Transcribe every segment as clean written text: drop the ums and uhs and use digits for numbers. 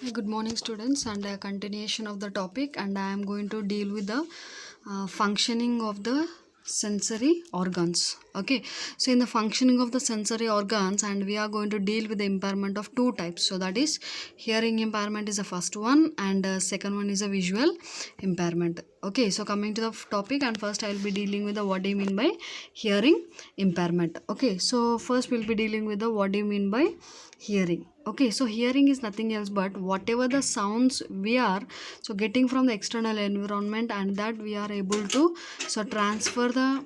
Good morning, students, and a continuation of the topic, and I am going to deal with the functioning of the sensory organs. Okay, so in the functioning of the sensory organs, and we are going to deal with the impairment of two types. So that is hearing impairment is the first one, and second one is a visual impairment. Okay, so coming to the topic, and first I will be dealing with the what do you mean by hearing impairment. Okay, so first we'll be dealing with the what do you mean by hearing. Okay, so hearing is nothing else but whatever the sounds we are so getting from the external environment, and that we are able to so transfer the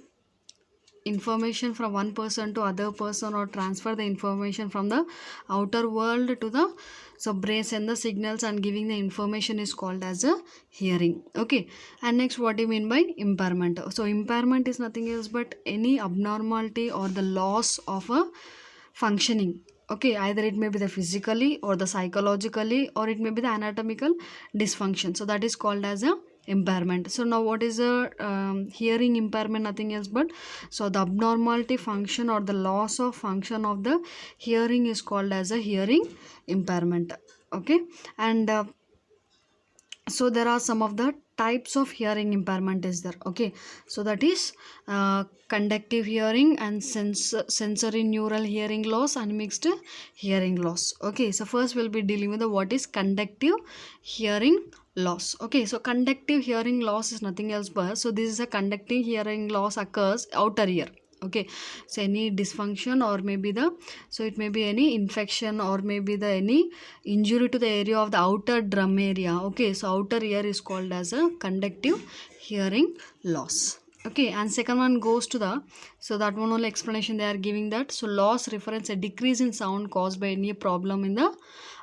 information from one person to other person, or transfer the information from the outer world to the so brain send the signals and giving the information is called as a hearing. Okay, and next what do you mean by impairment? So impairment is nothing else but any abnormality or the loss of a functioning. Okay, either it may be the physically or the psychologically, or it may be the anatomical dysfunction, so that is called as a impairment. So now what is a hearing impairment? Nothing else but so the abnormality function or the loss of function of the hearing is called as a hearing impairment. Okay, and so there are some of the types of hearing impairment is there. Okay, so that is conductive hearing and sensory neural hearing loss and mixed hearing loss. Okay, so first we'll be dealing with the what is conductive hearing loss. Okay, so conductive hearing loss is nothing else but so this is a conductive hearing loss occurs outer ear. Okay, so any dysfunction or maybe the so it may be any infection or maybe the any injury to the area of the outer drum area. Okay, so outer ear is called as a conductive hearing loss. Okay, and second one goes to the so that one only explanation they are giving that so loss reference a decrease in sound caused by any problem in the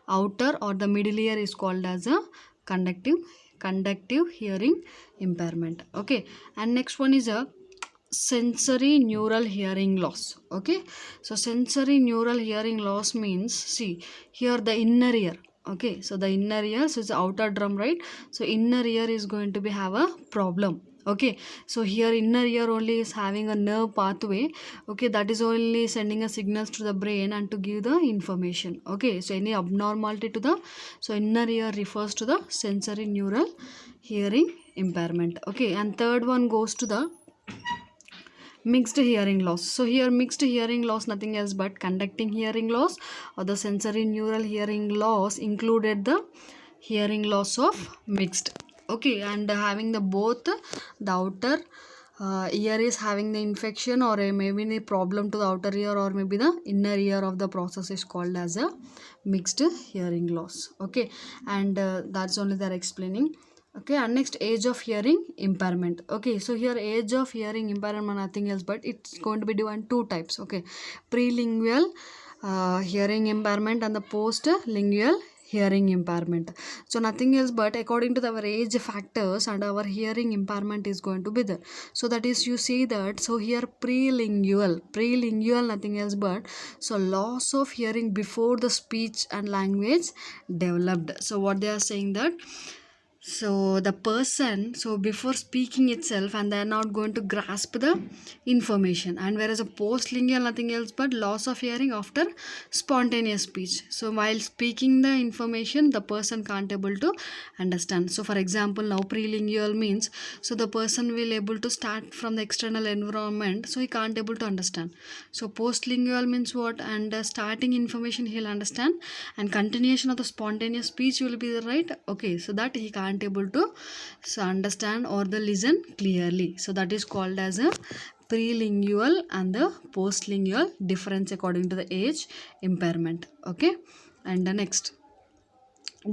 outer or the middle ear is called as a conductive hearing impairment. Okay, and next one is a sensory neural hearing loss. Okay, so sensory neural hearing loss means see here the inner ear. Okay, so the inner ear, so it's the outer drum, right? So inner ear is going to be have a problem. Okay, so here inner ear only is having a nerve pathway. Okay, that is only sending a signals to the brain and to give the information. Okay, so any abnormality to the so inner ear refers to the sensory neural hearing impairment. Okay, and third one goes to the mixed hearing loss. So here mixed hearing loss nothing else but conducting hearing loss or the sensory neural hearing loss included the hearing loss of mixed. Okay, and having the both the outer ear is having the infection or maybe the problem to the outer ear, or maybe the inner ear of the process is called as a mixed hearing loss. Okay, and that's only they're explaining. Okay, and next age of hearing impairment. Okay, so here age of hearing impairment nothing else but it's going to be divided two types. Okay, prelingual hearing impairment and the postlingual hearing impairment. So nothing else but according to our age factors and our hearing impairment is going to be there. So that is you see that so here prelingual nothing else but so loss of hearing before the speech and language developed. So what they are saying that so the person so before speaking itself and they are not going to grasp the information, and whereas a postlingual nothing else but loss of hearing after spontaneous speech. So while speaking the information the person can't able to understand. So for example now prelingual means so the person will able to start from the external environment, so he can't able to understand. So postlingual means what, and starting information he'll understand, and continuation of the spontaneous speech will be the right. Okay, so that he can't able to so understand or the listen clearly. So that is called as a prelingual and the postlingual difference according to the age impairment. Okay, and the next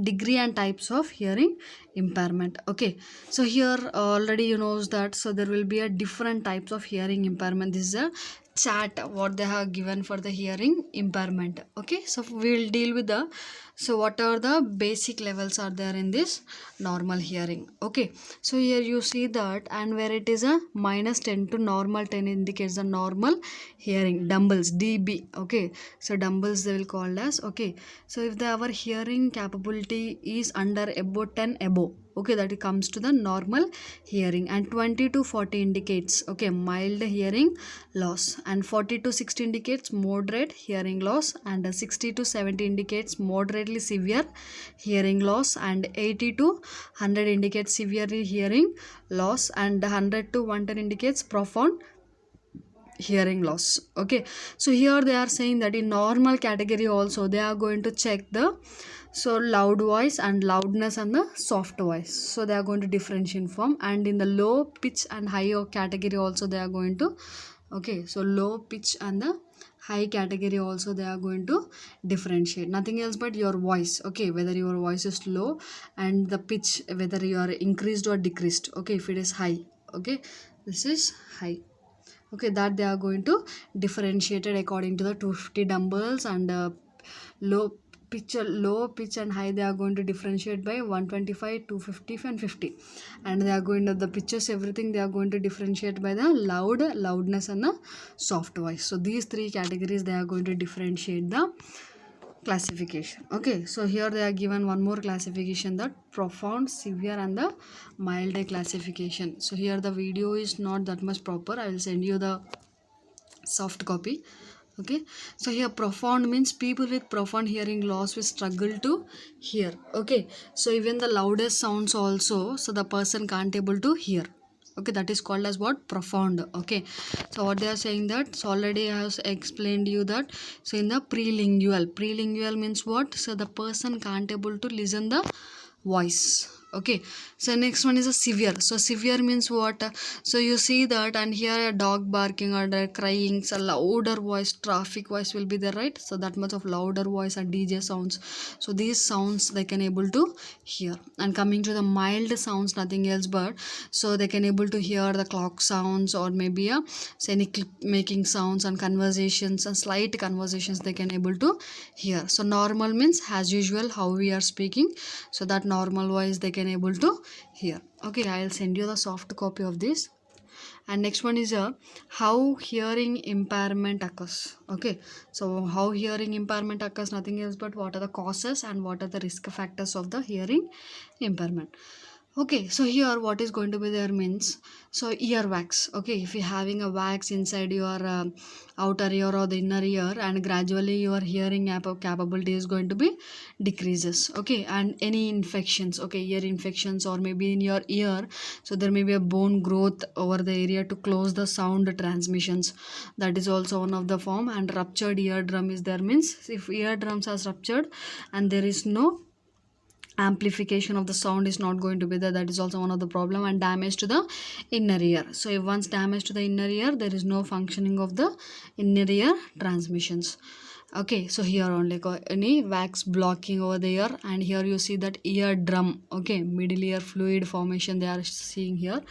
degree and types of hearing impairment. Okay, so here already you know that so there will be a different types of hearing impairment. This is a chart what they have given for the hearing impairment. Okay, so we will deal with the so what are the basic levels are there in this normal hearing. Okay, so here you see that, and where it is a -10 to normal 10 indicates the normal hearing dumbbells dB. Okay, so dumbbells they will call as. Okay, so if our hearing capability is under about 10 above, okay, that it comes to the normal hearing, and 20 to 40 indicates okay mild hearing loss, and 40 to 60 indicates moderate hearing loss, and 60 to 70 indicates moderate moderately severe hearing loss, and 80 to 100 indicates severe hearing loss, and 100 to 110 indicates profound hearing loss. Okay, so here they are saying that in normal category also they are going to check the loud voice and loudness and the soft voice, so they are going to differentiate from. And in the low pitch and high category also they are going to, okay, so low pitch and the high category also they are going to differentiate, nothing else but your voice, okay, whether your voice is low, and the pitch whether you are increased or decreased, okay, if it is high, okay, this is high, okay, that they are going to differentiate it according to the 250 dumbbells. And low low pitch and high they are going to differentiate by 125, 250 and 50. And they are going to the pitches, everything they are going to differentiate by the loudness and the soft voice. So these three categories they are going to differentiate the classification. Okay, so here they are given one more classification, that profound, severe and the mild classification. So here the video is not that much proper, I will send you the soft copy. Okay, so here profound means people with profound hearing loss will struggle to hear. Okay, so even the loudest sounds also, so the person can't able to hear. Okay, that is called as what? Profound. Okay, so what they are saying that, so already I have explained you that, so in the prelingual means what? So the person can't able to listen the voice. Okay, so next one is a severe. So severe means what? So you see that and hear a dog barking or crying, so louder voice, traffic voice will be there, right? So that much of louder voice and DJ sounds, so these sounds they can able to hear. And coming to the mild sounds, nothing else but, so they can able to hear the clock sounds, or maybe a say any clip making sounds and conversations and slight conversations they can able to hear. So normal means as usual how we are speaking, so that normal voice they can able to hear. Okay, I'll send you the soft copy of this. And next one is how hearing impairment occurs. Okay, so how hearing impairment occurs, nothing else but what are the causes and what are the risk factors of the hearing impairment. Okay, so here what is going to be there means, so ear wax. Okay, if you're having a wax inside your outer ear or the inner ear, and gradually your hearing capability is going to be decreases. Okay, and any infections, okay, ear infections or maybe in your ear, so there may be a bone growth over the area to close the sound transmissions, that is also one of the form. And ruptured eardrum is there means, if eardrums are ruptured and there is no amplification of the sound is not going to be there, that is also one of the problem. And damage to the inner ear, so if once damage to the inner ear, there is no functioning of the inner ear transmissions. Okay, so here only any wax blocking over the ear. And here you see that eardrum, okay, middle ear fluid formation they are seeing here.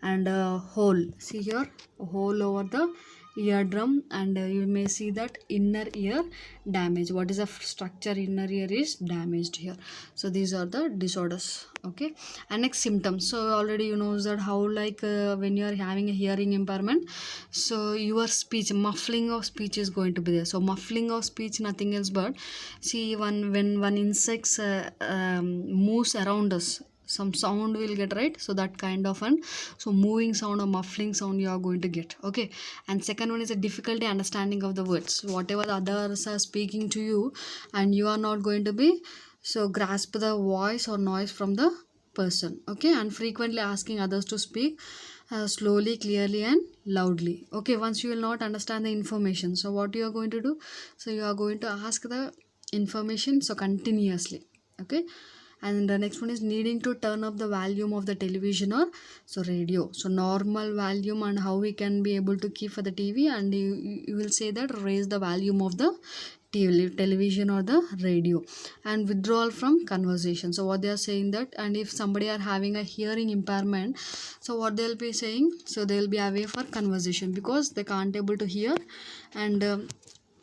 And hole, see here a hole over the eardrum. And you may see that inner ear damage, what is the structure inner ear is damaged here. So these are the disorders. Okay, and next symptoms, so already you know that how like when you are having a hearing impairment, so your speech, muffling of speech is going to be there. So muffling of speech, nothing else but, see when one insects moves around us, some sound will get, right? So that kind of an, so moving sound or muffling sound you are going to get. Okay, and second one is a difficulty understanding of the words, so whatever the others are speaking to you, and you are not going to be so grasp the voice or noise from the person. Okay, and frequently asking others to speak slowly, clearly and loudly. Okay, once you will not understand the information, so what you are going to do, so you are going to ask the information so continuously. Okay, and the next one is needing to turn up the volume of the television or so radio, so normal volume, and how we can be able to keep for the TV, and you will say that raise the volume of the television or the radio. And withdrawal from conversation, so what they are saying that, and if somebody are having a hearing impairment, so what they'll be saying, so they'll be away for conversation because they can't able to hear. And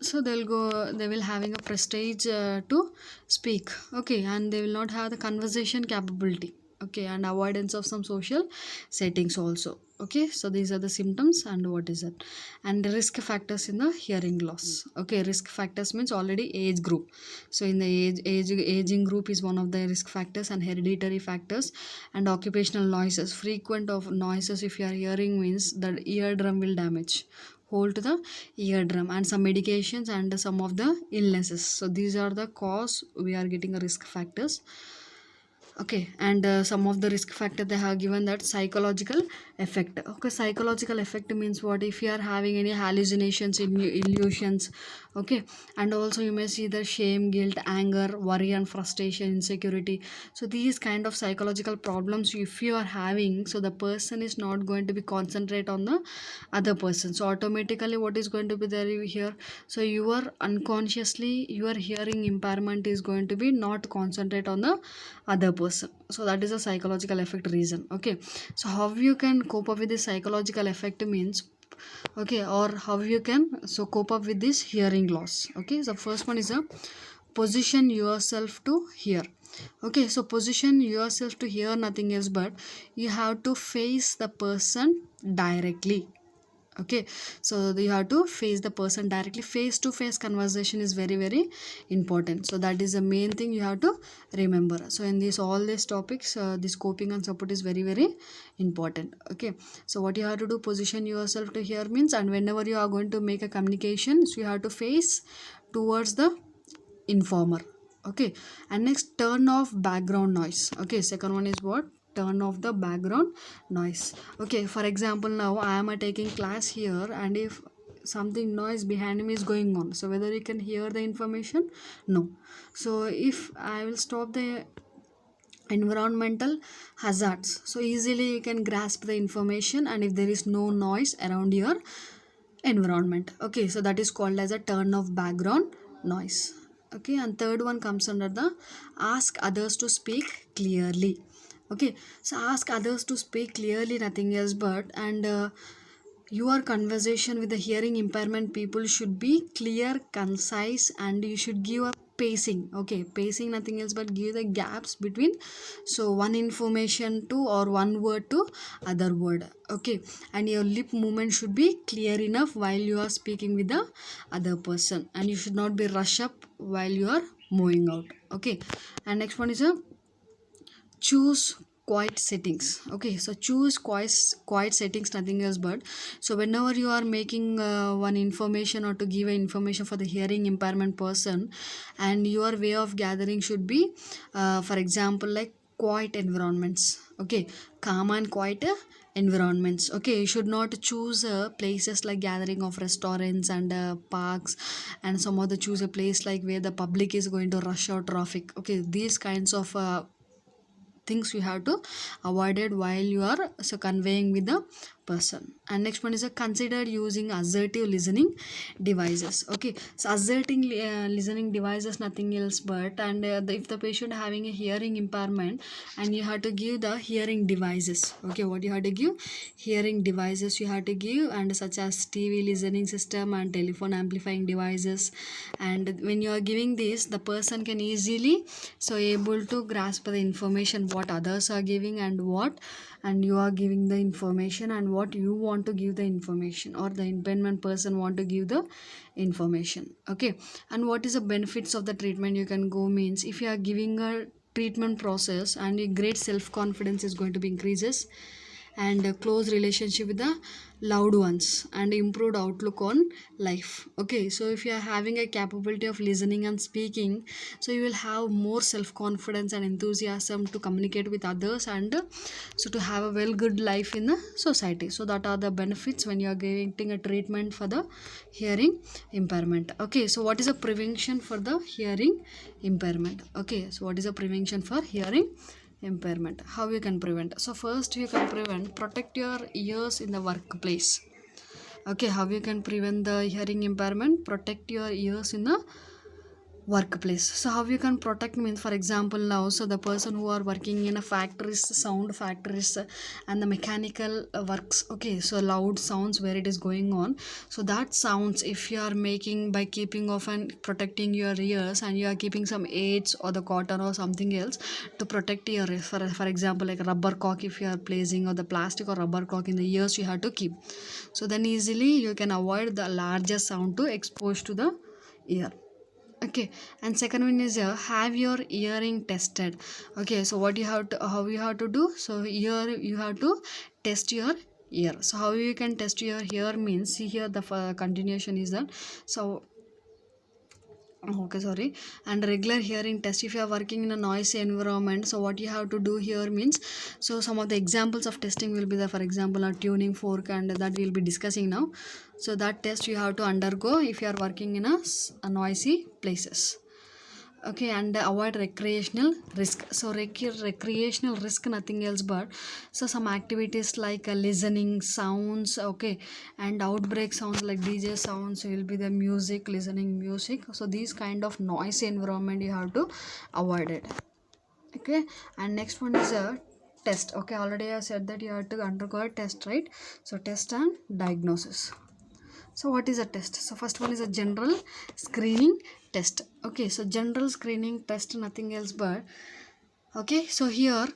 so they will having a prestige to speak. Okay, and they will not have the conversation capability. Okay, and avoidance of some social settings also. Okay, so these are the symptoms. And what is it, and the risk factors in the hearing loss. Okay, risk factors means already age group, so in the aging group is one of the risk factors, and hereditary factors, and occupational noises, frequent of noises if you are hearing means that eardrum will damage. hole to the eardrum, and some medications and some of the illnesses. So these are the cause we are getting a risk factors. Okay, and some of the risk factor they have given that psychological effect. Okay, psychological effect means what? If you are having any hallucinations, illusions, okay, and also you may see the shame, guilt, anger, worry and frustration, insecurity. So these kind of psychological problems if you are having, so the person is not going to be concentrate on the other person. So automatically what is going to be there here? So you are unconsciously, your hearing impairment is going to be not concentrate on the other person. So that is a psychological effect reason. Okay, so how you can cope up with this psychological effect means, okay, or how you can so cope up with this hearing loss. Okay, so first one is a position yourself to hear. Okay, so position yourself to hear nothing else but you have to face the person directly. Okay, so you have to face the person directly. Face to face conversation is very very important. So that is the main thing you have to remember. So in this all these topics, this coping and support is very very important. Okay, so what you have to do, position yourself to hear means, and whenever you are going to make a communication, so you have to face towards the informer. Okay, and next, turn off background noise. Okay, second one is what? Turn off the background noise. Okay, for example, now I am taking class here, and if something noise behind me is going on, so whether you can hear the information? No. So if I will stop the environmental hazards, so easily you can grasp the information, and if there is no noise around your environment. Okay, so that is called as a turn off background noise. Okay, and third one comes under the ask others to speak clearly. Okay, so ask others to speak clearly, nothing else but, and your conversation with the hearing impairment people should be clear, concise, and you should give a pacing. Okay, pacing nothing else but give the gaps between, so one information to or one word to other word. Okay, and your lip movement should be clear enough while you are speaking with the other person, and you should not be rush up while you are moving out. Okay, and next one is a choose quiet settings. Okay, so choose quiet settings, nothing else but, so whenever you are making one information or to give a information for the hearing impairment person, and your way of gathering should be for example like quiet environments. Okay, calm and quiet environments. Okay, you should not choose places like gathering of restaurants and parks, and some other choose a place like where the public is going to rush out traffic. Okay, these kinds of things you have to avoid it while you are so conveying with the person. And next one is a consider using assertive listening devices. Okay, so asserting listening devices nothing else but, and if the patient having a hearing impairment, and you have to give the hearing devices. Okay, what you have to give? Hearing devices you have to give, and such as TV listening system and telephone amplifying devices. And when you are giving this, the person can easily so able to grasp the information what others are giving, and what and you are giving the information, and what you want to give the information, or the impairment person want to give the information. Okay, and what is the benefits of the treatment you can go means, if you are giving a treatment process, and a great self confidence is going to be increases, and a close relationship with the loved ones, and improved outlook on life. Okay, so if you are having a capability of listening and speaking, so you will have more self confidence and enthusiasm to communicate with others, and so to have a well good life in the society. So that are the benefits when you are getting a treatment for the hearing impairment. Okay, so what is a prevention for the hearing impairment? Okay, so what is a prevention for hearing impairment? How you can prevent? So first you can prevent, protect your ears in the workplace. Okay, how you can prevent the hearing impairment? Protect your ears in the workplace. So how you can protect means, for example now, so the person who are working in a factories, sound factories, and the mechanical works. Okay, so loud sounds where it is going on, so that sounds if you are making by keeping off and protecting your ears, and you are keeping some aids or the cotton or something else to protect your ears, for example like rubber cock if you are placing, or the plastic or rubber cock in the ears you have to keep, so then easily you can avoid the larger sound to expose to the ear. Okay, and second one is have your hearing tested. Okay, so what you have to, how you have to do, so here you have to test your ear. So how you can test your ear means, see here the continuation is that. So okay, sorry. And regular hearing test, if you are working in a noisy environment, so what you have to do here means, so some of the examples of testing will be there. For example, a tuning fork, and that we'll be discussing now. So that test you have to undergo if you are working in a noisy places. Okay, and avoid recreational risk. So recreational risk, nothing else but, so some activities like listening sounds, okay, and outbreak sounds like DJ sounds will be the music, listening music. So these kind of noisy environment you have to avoid it. Okay, and next one is a test. Okay, already I said that you have to undergo a test, right? So test and diagnosis. So what is a test? So first one is a general screening test. Okay, so general screening test, nothing else but, okay, so here,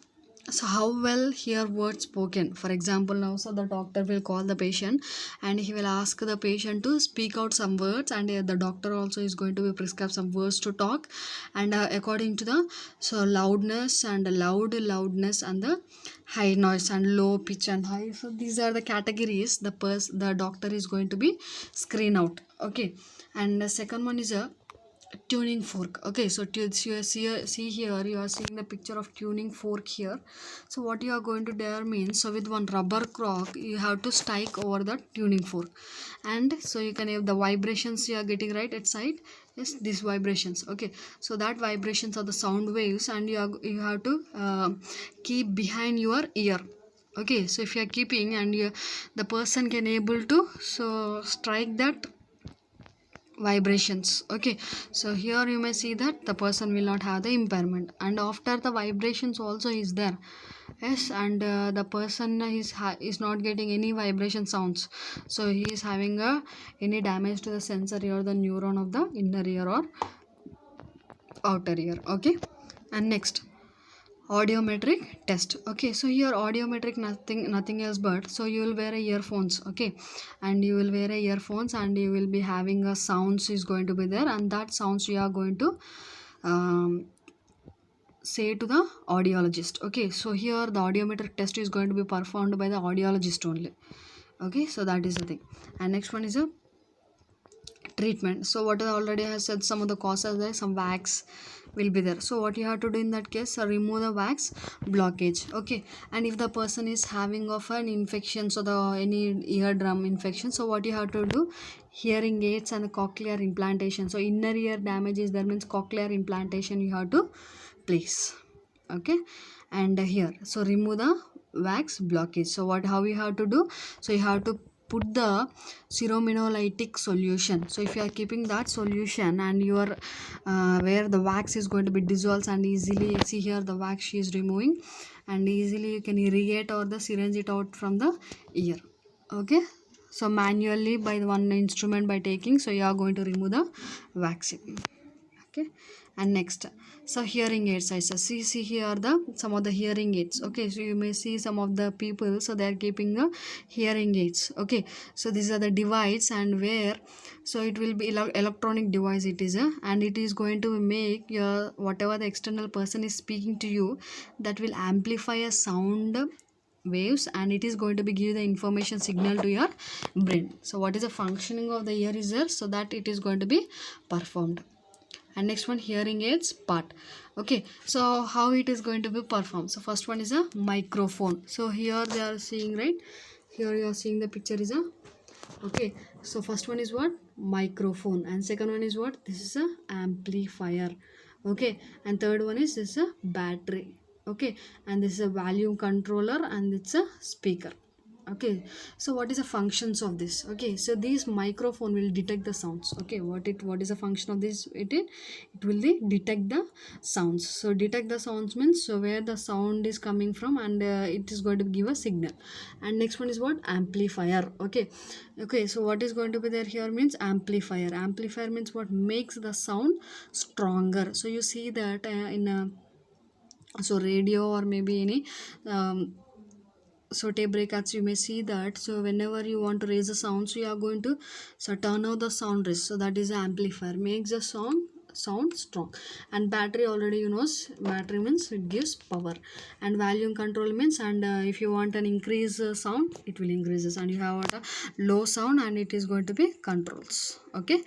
so how well hear words spoken. For example, now, so the doctor will call the patient and he will ask the patient to speak out some words, and the doctor also is going to be prescribe some words to talk, and according to the, so loudness and loudness and the high noise and low pitch and high. So these are the categories the doctor is going to be screen out. Okay, and the second one is a tuning fork. Okay, so see here, you are seeing the picture of tuning fork here. So what you are going to do means, so with one rubber crock you have to strike over the tuning fork, and so you can have the vibrations you are getting right at side. Yes, these vibrations. Okay, so that vibrations are the sound waves, and you have to keep behind your ear. Okay, so if you are keeping, and the person can able to so strike that vibrations. Okay, so here you may see that the person will not have the impairment, and after the vibrations also is there. Yes, and the person is not getting any vibration sounds, so he is having any damage to the sensory or the neuron of the inner ear or outer ear. Okay, and next, audiometric test. Okay, so here audiometric, nothing else but, so you will wear a earphones. Okay, and you will wear a earphones, and you will be having a sounds is going to be there, and that sounds you are going to say to the audiologist. Okay, so here the audiometric test is going to be performed by the audiologist only. Okay, so that is the thing. And next one is a treatment. So what I already has said, some of the causes there, some wax will be there. So what you have to do in that case, remove the wax blockage. Okay, and if the person is having of an infection, so the any eardrum infection, so what you have to do, hearing aids and cochlear implantation. So inner ear damage is there means cochlear implantation you have to place. Okay, and here, so remove the wax blockage. So how you have to do, so you have to put the serominolytic solution. So if you are keeping that solution, and you are where the wax is going to be dissolved, and easily see here the wax she is removing, and easily you can irrigate or the syringe it out from the ear. Okay, so manually by the one instrument by taking, so you are going to remove the vaccine. Okay, and next, so hearing aids. I see here the some of the hearing aids. Okay, so you may see some of the people, so they are keeping the hearing aids. Okay, so these are the device, and where, so it will be electronic device it is, and it is going to make your whatever the external person is speaking to you, that will amplify a sound waves, and it is going to be give the information signal to your brain. So what is the functioning of the ear is there, so that it is going to be performed. And next one, hearing aids part. Okay, so how it is going to be performed. So first one is a microphone. So here they are seeing, right, here you are seeing the picture is a, okay, so first one is what, microphone, and second one is what, this is a amplifier. Okay, and third one is this is a battery. Okay, and this is a volume controller, and it's a speaker. Okay, so what is the functions of this? Okay, so this microphone will detect the sounds. Okay, what is the function of this? It will detect the sounds. So detect the sounds means, so where the sound is coming from, and it is going to give a signal. And next one is what, amplifier. Okay, so what is going to be there here means amplifier means what, makes the sound stronger. So you see that in so radio or maybe any so tape records, you may see that, so whenever you want to raise the sound, so you are going to, so turn out the sound raise, so that is the amplifier, makes the sound sound strong. And battery, already you know, battery means it gives power. And volume control means, and if you want an increase sound, it will increases, and you have a low sound and it is going to be controls. Okay,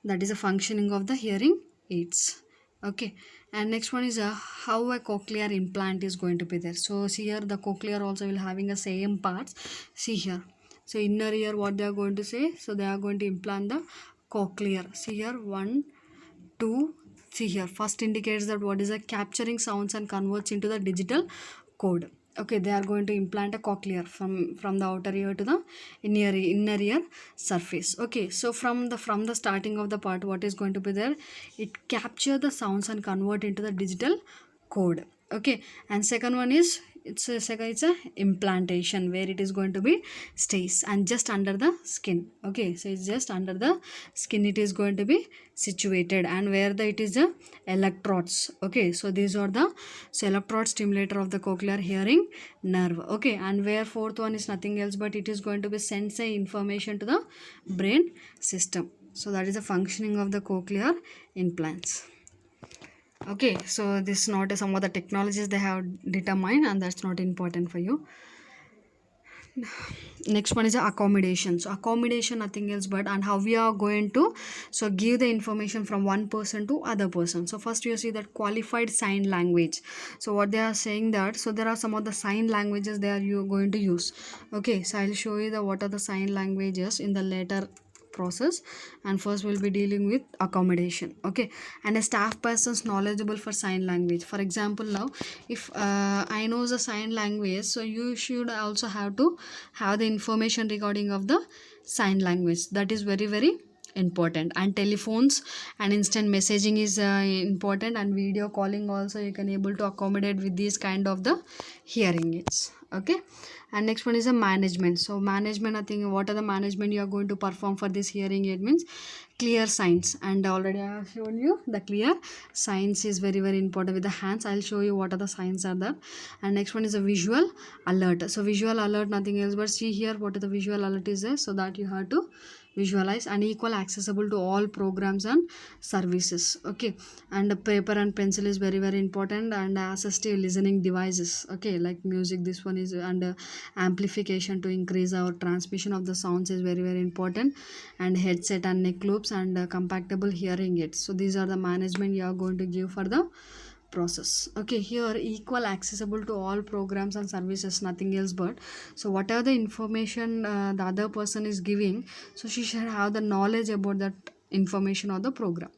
that is a functioning of the hearing aids. Okay, and next one is how a cochlear implant is going to be there. So see here, the cochlear also will having the same parts. See here, so inner ear, what they are going to say, so they are going to implant the cochlear. See here, 1 2, see here, first indicates that what is a capturing sounds and converts into the digital code. Okay, they are going to implant a cochlear from the outer ear to the inner ear surface. Okay, so from the starting of the part, what is going to be there, it capture the sounds and convert into the digital code. Okay, and second one is, it's a implantation, where it is going to be stays and just under the skin. Okay, so it's just under the skin it is going to be situated, and where it is the electrodes. Okay, so these are the electrode stimulator of the cochlear hearing nerve. Okay, and where fourth one is nothing else but it is going to be send information to the brain system. So that is the functioning of the cochlear implants. Okay, so this is not some of the technologies they have determined, and that's not important for you. Next one is accommodation. So accommodation nothing else but, and how we are going to so give the information from one person to other person. So first you see that qualified sign language. So what they are saying that, so there are some of the sign languages they are you going to use. Okay, so I'll show you the what are the sign languages in the later process, and first we'll be dealing with accommodation. Okay, and a staff person's knowledgeable for sign language. For example, now if I know the sign language, so you should also have to have the information regarding of the sign language. That is very very important. And telephones and instant messaging is important, and video calling also you can able to accommodate with these kind of the hearing aids. Okay, and next one is a management. So management, I think what are the management you are going to perform for this hearing aid means clear signs, and already I have shown you the clear signs is very very important with the hands. I'll show you what are the signs are there. And next one is a visual alert. So visual alert nothing else but, see here what are the visual alert is there, so that you have to visualize. And equal accessible to all programs and services. Okay, and paper and pencil is very very important, and assistive listening devices. Okay, like music, this one is, and amplification to increase our transmission of the sounds is very very important, and headset and neck loops, and compatible hearing aids. So these are the management you are going to give for the process. Okay, here equal accessible to all programs and services, nothing else but, so whatever the information the other person is giving, so she should have the knowledge about that information or the program.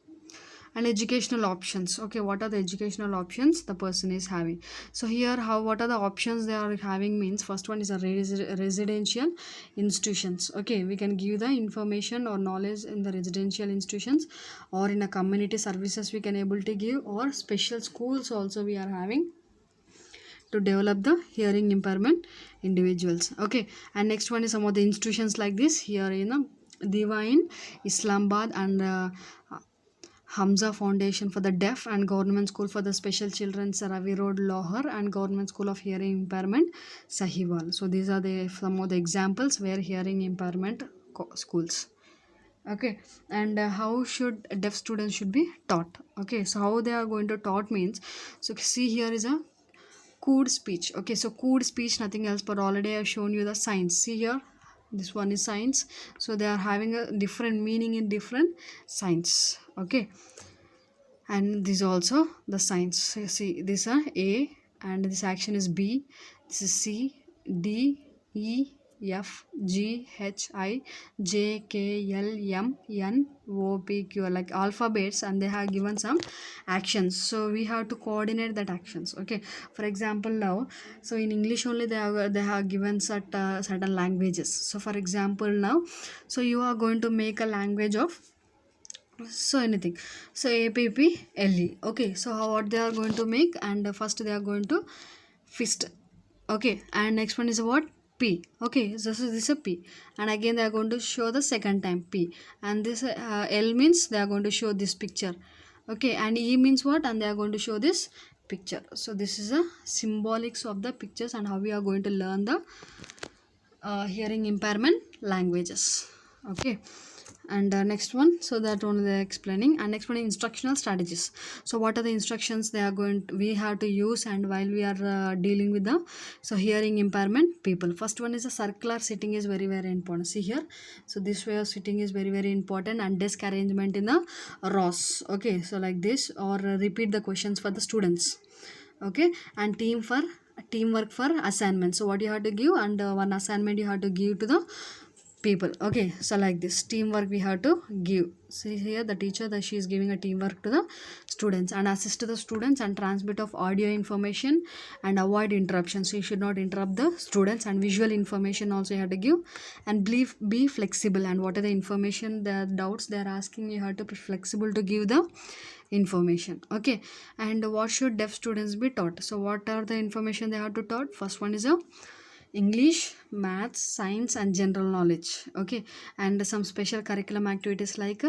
And educational options. Okay, what are the educational options the person is having? So here what are the options they are having means, first one is a residential institutions. Okay, we can give the information or knowledge in the residential institutions, or in a community services we can able to give, or special schools also we are having to develop the hearing impairment individuals. Okay, and next one is some of the institutions like this here in Diva in Islamabad, and Hamza Foundation for the Deaf, and Government School for the Special Children, Ravi Road, Lahore, and Government School of Hearing Impairment, Sahiwal. So these are the some of the examples where hearing impairment schools. Okay, and how should deaf students should be taught? Okay, so how they are going to taught means, so see here is a code speech. Okay, so code speech nothing else but, already I have shown you the signs. See here, this one is signs, so they are having a different meaning in different signs. Okay, and this also the signs. So see, this are A, and this action is B, this is C, D, E, F, G, H, I, J, K, L, M, N, O, P, Q, like alphabets, and they have given some actions, so we have to coordinate that actions. Okay, for example now, so in English only they have given certain languages. So for example now, so you are going to make a language of, so anything, so APPLE. Okay, so what they are going to make, and first they are going to fist. Okay, and next one is what, P. Okay, so this is a P, and again they are going to show the second time P, and this L means they are going to show this picture. Okay, and E means what, and they are going to show this picture. So this is a symbolics of the pictures, and how we are going to learn the hearing impairment languages. Okay, And next one, so that only they're explaining. And next one, instructional strategies. So what are the instructions they are going to, we have to use, and while we are dealing with the hearing impairment people. First one is a circular sitting is very very important. See here, so this way of sitting is very very important, and desk arrangement in the rows. Okay, so like this, or repeat the questions for the students. Okay, and teamwork for assignment. So what you have to give, and one assignment you have to give to the people. Okay, so like this teamwork we have to give. See here, the teacher that she is giving a teamwork to the students, and assist the students and transmit of audio information and avoid interruption. So you should not interrupt the students, and visual information also you have to give, and be flexible. And what are the information, the doubts they are asking, you have to be flexible to give the information. Okay, and what should deaf students be taught? So what are the information they have to taught? First one is a English, maths, science, and general knowledge. Okay, and some special curriculum activities like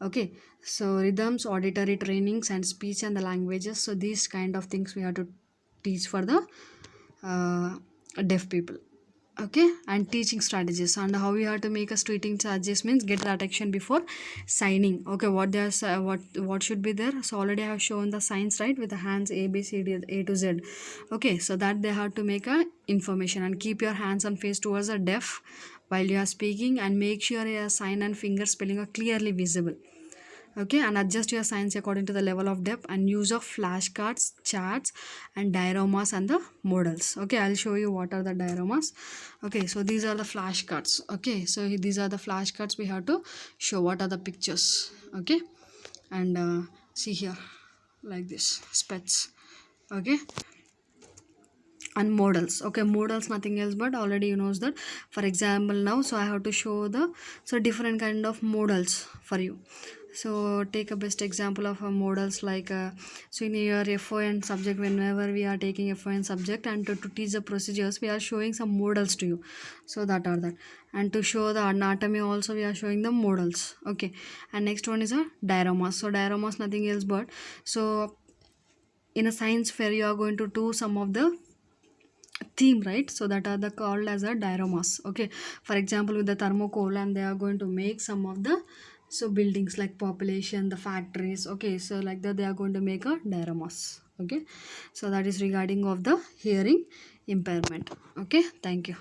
okay, so rhythms, auditory trainings, and speech and the languages. So these kind of things we have to teach for the uh, deaf people. Okay, and teaching strategies, and how you have to make a treating charges means get the attention before signing. Okay, what there's what should be there? So already I have shown the signs, right, with the hands A B C D A to Z. Okay, so that they have to make a information, and keep your hands and face towards the deaf while you are speaking, and make sure your sign and finger spelling are clearly visible. Okay, and adjust your signs according to the level of depth, and use of flashcards, charts, and dioramas and the models. Okay, I'll show you what are the dioramas. Okay, so these are the flashcards. Okay, so these are the flashcards we have to show what are the pictures. Okay, and see here like this specs. Okay, and models. Okay, models nothing else but already you knows that. For example, now so I have to show the different kind of models for you. So take a best example of models like so in your FON subject, whenever we are taking FON subject, and to teach the procedures we are showing some models to you. So that are that, and to show the anatomy also we are showing the models. Okay, and next one is a dioramas. So dioramas nothing else but, so in a science fair you are going to do some of the theme, right? So that are the called as a dioramas. Okay, for example with the thermocol, and they are going to make some of the buildings like population, the factories. Okay, so like that they are going to make a dioramas. Okay, so that is regarding of the hearing impairment. Okay, thank you.